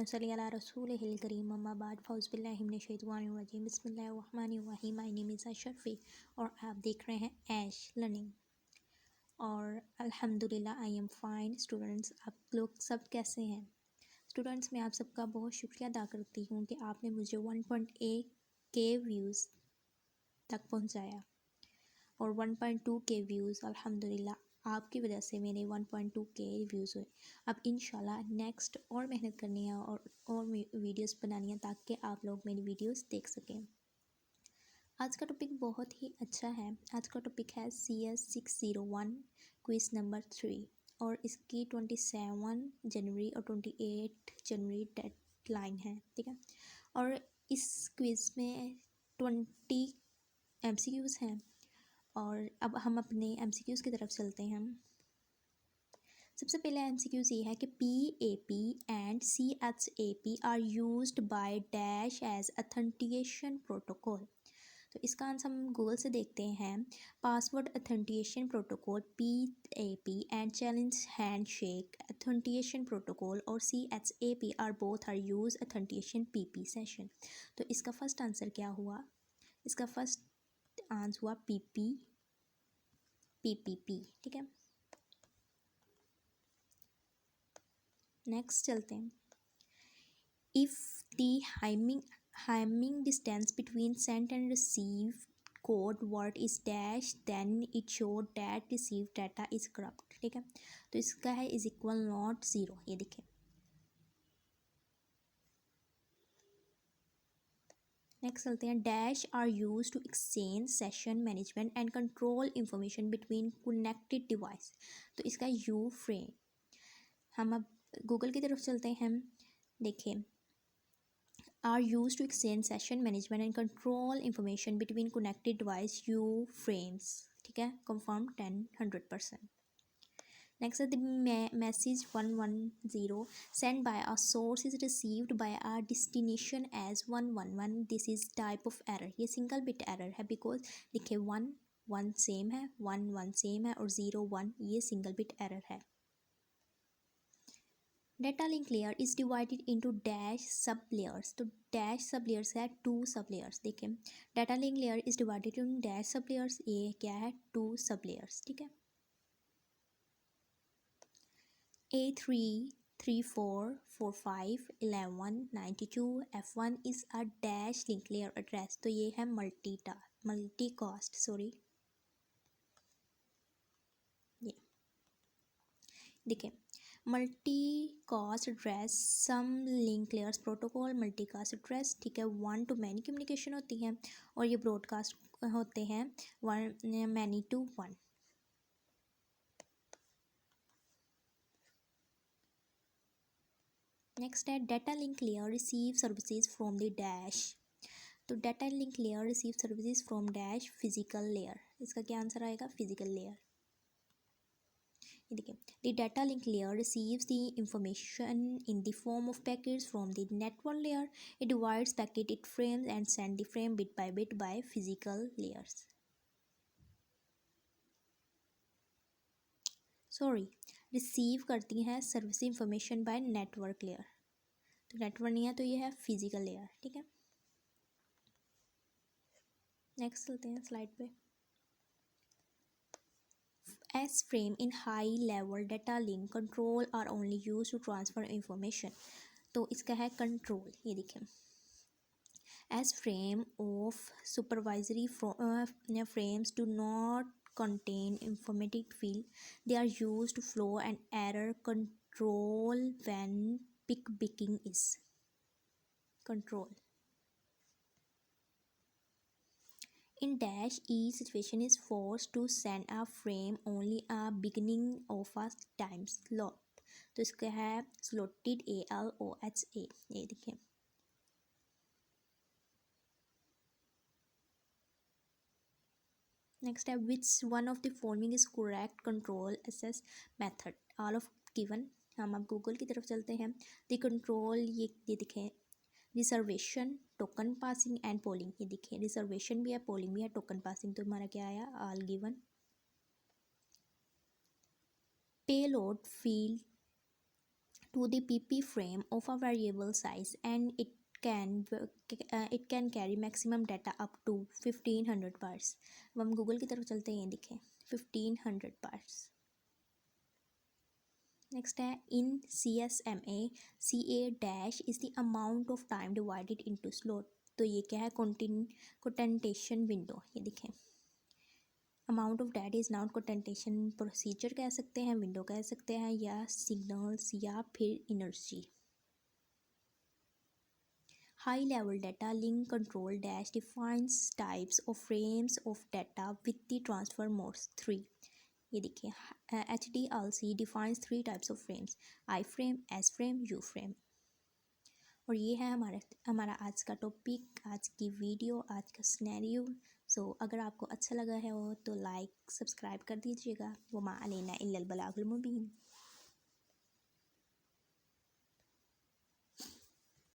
नसल्ली अला रसूलिहिल करीम अम्मा बाद फ़ौज़बिल्लाहि मिनश्शैतानिर्रजीम बिस्मिल्लाहिर्रहमानिर्रहीम। माय नेम इज़ अशरफ़ी और आप देख रहे हैं ऐश लर्निंग। और अल्हम्दुलिल्लाह आई एम फ़ाइन। स्टूडेंट्स, आप लोग सब कैसे हैं? स्टूडेंट्स, मैं आप सबका बहुत शुक्रिया अदा करती हूँ कि आपने मुझे 1.8 के व्यूज़ तक पहुँचाया और 1.2 के व्यूज़ अल्हम्दुलिल्लाह आपकी वजह से मेरे 1.2 के व्यूज़ हुए। अब इंशाल्लाह नेक्स्ट और मेहनत करनी है और वीडियोस बनानी है ताकि आप लोग मेरी वीडियोस देख सकें। आज का टॉपिक बहुत ही अच्छा है। आज का टॉपिक है CS601 क्विज़ नंबर 3 और इसकी 27 जनवरी और 28 जनवरी डेडलाइन है, ठीक है। और इस क्विज़ में 20 MCQs हैं और अब हम अपने MCQs की तरफ चलते हैं। सबसे पहले MCQs ये है कि PAP and CHAP are used by dash as authentication protocol. तो इसका आंसर हम गूगल से देखते हैं। Password authentication protocol PAP and challenge handshake authentication protocol और CHAP are both are use authentication PP session. तो इसका फर्स्ट आंसर क्या हुआ? इसका फर्स्ट आंसर हुआ PPP, ठीक है। नेक्स्ट चलते हैं। If the Hamming distance between send and receive code word is dash then it show that receive data is corrupt, ठीक है। तो इसका है इज इक्वल नॉट ज़ीरो, ये देखें। नेक्स्ट चलते हैं। Dash are use to exchange session management and control information between connected device. तो इसका यू फ्रेम। हम अब गूगल की तरफ चलते हैं। देखें, are use to exchange session management and control information between connected device U frames, ठीक है। कंफर्म 100%। नेक्स्ट है the message 110 send by a source is received by a destination as 111। This is type of error. ये single bit error है because देखिए 1 same है, 1 same है और 0 1 ये सिंगल बिट एरर है। Data link layer is divided into dash sub layers। तो dash sub layers है 2 sub layers। देखें, data link layer is divided into dash sub layers। ये क्या है? 2 sub layers, ठीक है। A3 3 4 4 5 11 92 F1 is a dash link layer address। तो ये है multicast, सॉरी, ये देखें, multicast address some link layers protocol multicast address, ठीक है। 1 to many कम्युनिकेशन होती है और ये ब्रॉडकास्ट होते हैं 1 many to 1। नेक्स्ट है data link layer receive services from the dash. तो data link layer receive services from dash physical layer. इसका क्या आंसर आएगा? Physical layer. देखिए, the data link layer receives the information in the form of packets from the network layer। It divides packet into frames and send the frame bit by physical layers। Sorry, receive करती हैं service information bye network layer. तो network नहीं है तो ये है physical layer, ठीक है। नेक्स्ट चलते हैं स्लाइड पे। S frame in high level data link control are only used to transfer information। तो इसका है कंट्रोल, ये देखें। S frame of supervisory frames do not contain informative field। They are used to flow and error control when picking is control। In dash, each situation is forced to send a frame only a beginning of a time slot। तो इसका है slotted ALOHA, ये देखिए। Next है which one of the following is correct control access method। all of given। हम अब Google की तरफ चलते हैं। the control ये दिखे reservation token passing and polling. ये देखिए, रिजर्वेशन भी है, पोलिंग भी है, टोकन पासिंग। तो हमारा क्या आया? All given. Payload field to the pp frame of a variable size and it can carry maximum data up to 1500 parts। अब हम गूगल की तरफ चलते हैं, ये दिखें 1500 parts। नेक्स्ट है in CSMA CA dash is the amount of time divided into slot. तो ये क्या है, कोटेंटेशन विंडो। ये देखें amount of that is not contention procedure कह सकते हैं, विंडो कह सकते हैं, या सिग्नल्स या फिर energy. High level data link control dash defines types of frames of data with the transfer modes 3। ये देखिए HDLC defines 3 types of frames, I frame, S frame, you frame. और ये है हमारा आज का टॉपिक, आज की वीडियो, आज का सिनेरियो। सो अगर आपको अच्छा लगा है वो तो लाइक सब्सक्राइब कर दीजिएगा। वमा अलैना इल्लल बलागुल मुबीन।